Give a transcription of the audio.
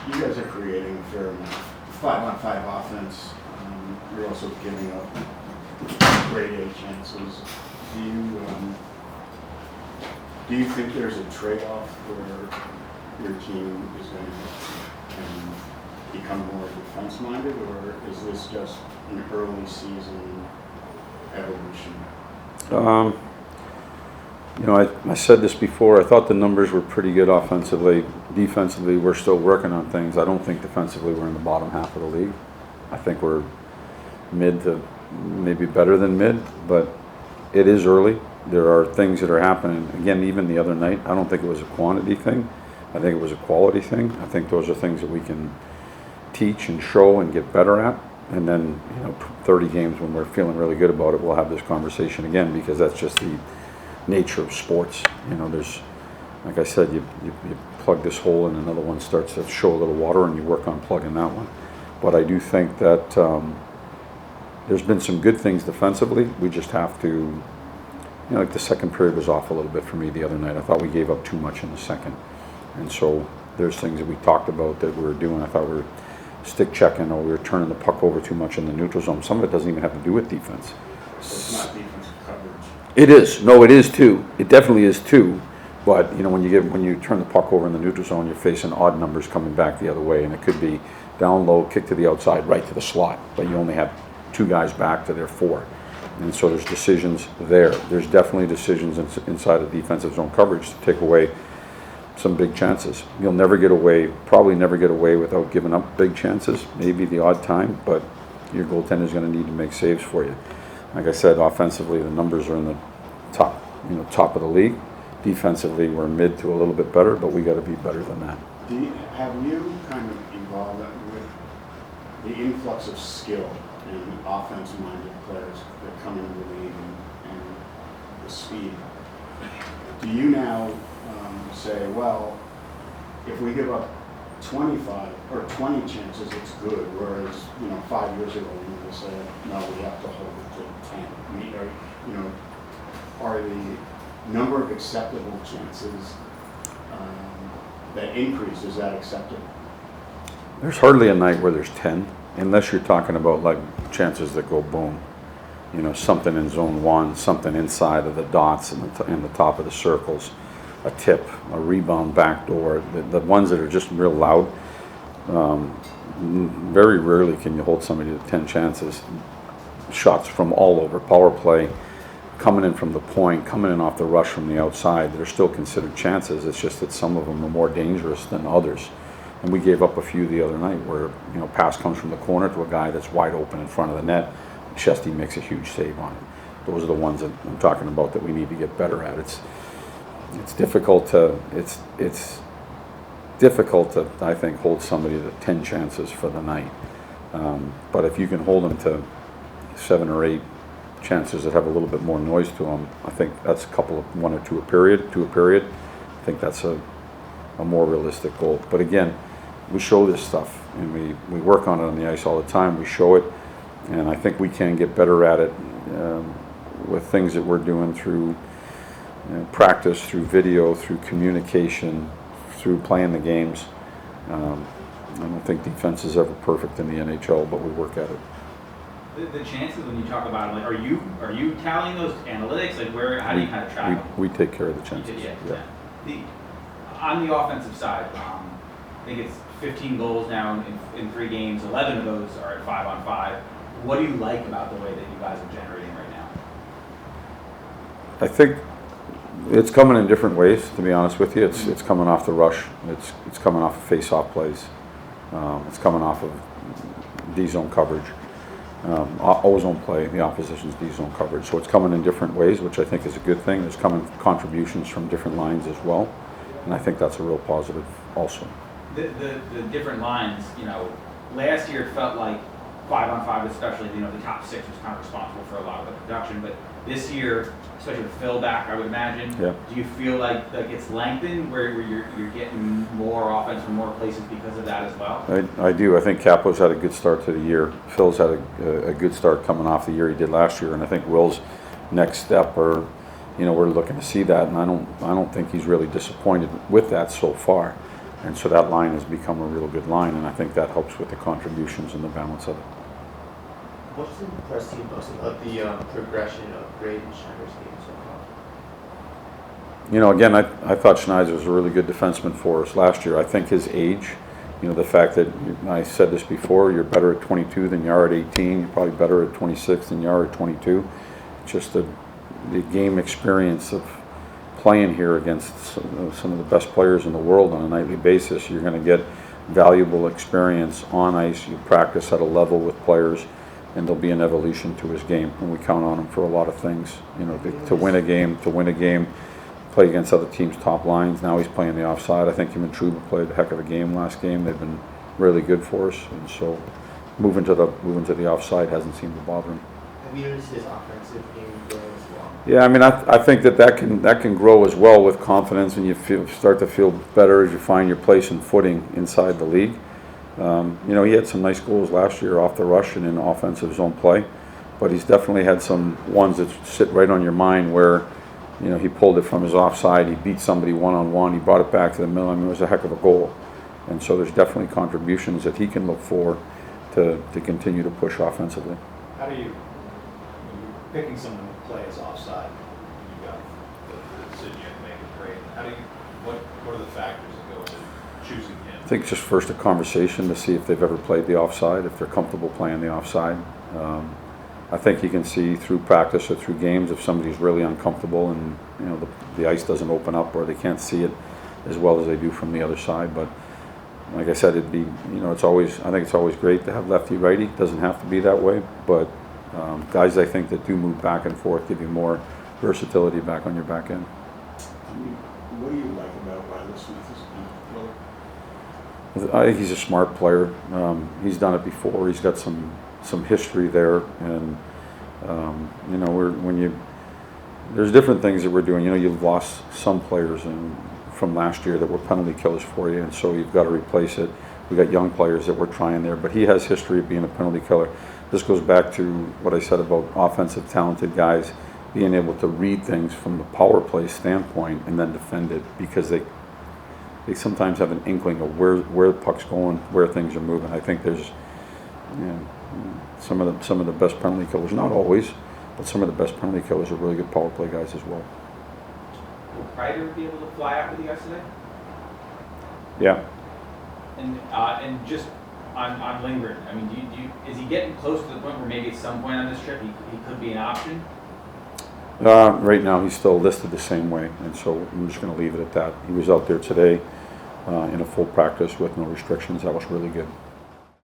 you guys are creating a fair amount of 5-on-5 offense. You're also giving up grade A chances. Do you think there's a trade-off where your team is going to become more defense-minded, or is this just an early season evolution? I said this before. I thought the numbers were pretty good offensively. Defensively, we're still working on things. I don't think defensively we're in the bottom half of the league. I think we're mid to maybe better than mid, but it is early. There are things that are happening. Again, even the other night, I don't think it was a quantity thing. I think it was a quality thing. I think those are things that we can teach and show and get better at. And then, 30 games when we're feeling really good about it, we'll have this conversation again, because that's just the nature of sports. There's, like I said, you plug this hole and another one starts to show a little water, and you work on plugging that one. But I do think that there's been some good things defensively. We just have to, like the second period was off a little bit for me the other night. I thought we gave up too much in the second. And so there's things that we talked about that we were doing. I thought we were stick checking, or we were turning the puck over too much in the neutral zone. Some of it doesn't even have to do with defense. So it's not defensive coverage. It is. No, it is too. It definitely is too. But when you turn the puck over in the neutral zone, you're facing odd numbers coming back the other way, and it could be down low, kick to the outside, right to the slot. But you only have two guys back to their four, and so there's decisions there. There's definitely decisions inside of defensive zone coverage to take away some big chances. You'll never get away, probably never get away without giving up big chances. Maybe the odd time, but your goaltender's going to need to make saves for you. Like I said, offensively, the numbers are in the top of the league. Defensively, we're mid to a little bit better, but we got to be better than that. Have you kind of evolved with the influx of skill in offense-minded players that come into the league and the speed? Do you now say, well, if we give up 25 or 20 chances, it's good, whereas 5 years ago we would say, no, we have to hold it to 10. Are the number of acceptable chances that increase, is that acceptable? There's hardly a night where there's 10, unless you're talking about like chances that go boom. Something in zone one, something inside of the dots and the top of the circles, a tip, a rebound backdoor, the ones that are just real loud. Very rarely can you hold somebody to 10 chances. Shots from all over, power play, coming in from the point, coming in off the rush from the outside, they're still considered chances. It's just that some of them are more dangerous than others. And we gave up a few the other night where, pass comes from the corner to a guy that's wide open in front of the net. Chesty makes a huge save on it. Those are the ones that I'm talking about that we need to get better at. It's difficult to, I think, hold somebody to 10 chances for the night. But if you can hold them to 7 or 8 chances that have a little bit more noise to them, I think that's one or two a period. I think that's a more realistic goal. But again, we show this stuff and we work on it on the ice all the time. We show it, and I think we can get better at it with things that we're doing through practice, through video, through communication, through playing the games. I don't think defense is ever perfect in the NHL, but we work at it. The chances when you talk about them, like, are you tallying those analytics? Like, how do you kind of track them? We take care of the chances. Yeah. On the offensive side, I think it's 15 goals now in 3 games. 11 of those are at 5-on-5. What do you like about the way that you guys are generating right now? I think it's coming in different ways, to be honest with you. It's coming off the rush. It's coming off of face-off plays. It's coming off of D-zone coverage. O-zone play, the opposition's D-zone coverage. So it's coming in different ways, which I think is a good thing. There's coming contributions from different lines as well, and I think that's a real positive also. The different lines, last year it felt like 5-on-5 especially, the top 6 was kind of responsible for a lot of the production, but this year, especially with Phil back, I would imagine, do you feel like it's lengthened where you're getting more offense from more places because of that as well? I do. I think Capo's had a good start to the year. Phil's had a good start coming off the year he did last year, and I think Will's next step, we're looking to see that, and I don't think he's really disappointed with that so far. And so that line has become a real good line, and I think that helps with the contributions and the balance of it. What's impressed you most about the progression of Braden Schneider's game so far? You know, again, I thought Schneider was a really good defenseman for us last year. I think his age, you know, the fact that, I said this before, you're better at 22 than you are at 18, you're probably better at 26 than you are at 22. Just the game experience of playing here against some of the best players in the world on a nightly basis. You're going to get valuable experience on ice. You practice at a level with players, and there'll be an evolution to his game, and we count on him for a lot of things. You know, to win a game, play against other teams' top lines. Now he's playing the offside. I think him and Trouba played a heck of a game last game. They've been really good for us, and so moving to the offside hasn't seemed to bother him. Have you noticed his offensive game grow as well? Yeah, I mean, I think that can grow as well with confidence, and you start to feel better as you find your place and footing inside the league. You know, he had some nice goals last year off the rush and in offensive zone play, but he's definitely had some ones that sit right on your mind where, you know, he pulled it from his offside, he beat somebody one-on-one, he brought it back to the middle. I mean, it was a heck of a goal. And so there's definitely contributions that he can look for to continue to push offensively. How do you, when you're picking someone to play as offside, you got the decision you have to make a grade. How do you, what are the factors that go into choosing him? I think it's just first a conversation to see if they've ever played the offside, if they're comfortable playing the offside. I think you can see through practice or through games if somebody's really uncomfortable and, you know, the ice doesn't open up or they can't see it as well as they do from the other side. But like I said, it'd be, you know, I think it's always great to have lefty righty. It doesn't have to be that way, but guys, I think, that do move back and forth give you more versatility back on your back end. What do you like about Riley Smith? I think he's a smart player. He's done it before. He's got some history there, and you know, there's different things that we're doing. You know, you've lost some players from last year that were penalty killers for you, and so you've got to replace it. We got young players that we're trying there, but he has history of being a penalty killer. This goes back to what I said about offensive talented guys being able to read things from the power play standpoint and then defend it, because they sometimes have an inkling of where the puck's going, where things are moving. I think there's, you know, some of the best penalty killers, not always, but some of the best penalty killers are really good power play guys as well. Will Kreider be able to fly out with you guys today? Yeah. And just on Lindgren, I mean, is he getting close to the point where maybe at some point on this trip he could be an option? Right now he's still listed the same way, and so I'm just going to leave it at that. He was out there today in a full practice with no restrictions. That was really good.